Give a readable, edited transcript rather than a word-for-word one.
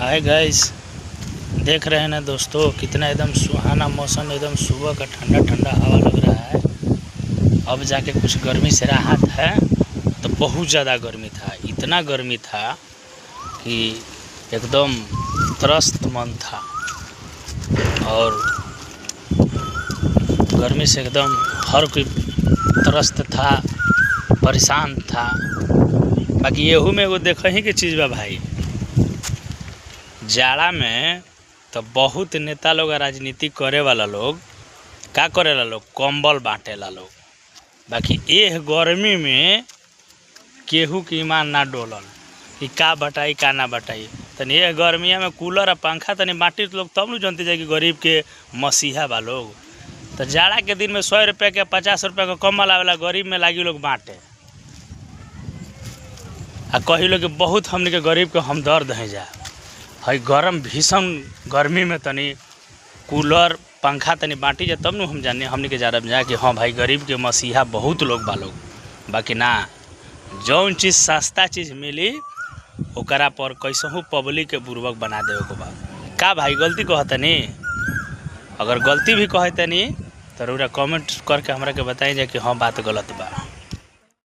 Hi guys, देख रहे हैं ना दोस्तों, कितना एकदम सुहाना मौसम, एकदम सुबह का ठंडा ठंडा हवा लग रहा है। अब जाके कुछ गर्मी से राहत है। तो बहुत ज़्यादा गर्मी था, इतना गर्मी था कि एकदम त्रस्त मन था और गर्मी से एकदम हर कोई त्रस्त था, परेशान था। बाकी येहू में एगो देख ही के चीज़ बा भाई, जाड़ा में तो बहुत नेता लोग, राजनीति करे वाला लोग का करेला लोग, कंबल बांटेला लोग। बाकी एह गर्मी में केहू के ईमान ना डोलल कि का बटाई का ना बटाई। तनी एह गर्मिया में कूलर और पंखा तनी बांटी लोग, तब न जानते जाए कि गरीब के मसीहा बा लोग। तो जाड़ा के दिन में 100 रुपये के 50 रुपये का कम्बल आवेला, गरीब में लागी लोग बांटे आ कही लोग कि बहुत हमने के गरीब के हमदर्द है। जा है गरम भीषण गर्मी में तनी कूलर पंखा तनी बांटी जा, तब न हम जाने हमने के जा कि हाँ भाई गरीब के मसीहा बहुत लोग बा लोग। बाकी ना, जौन चीज़ सस्ता चीज़ मिली ओकरा पर कैसहू पब्लिक के बुर्बक बना देवे को बा। का भाई गलती कहतनी? अगर गलती भी कहतनी तो रउरा कमेंट करके हमरा के बताई जाए कि हाँ बात गलत बा।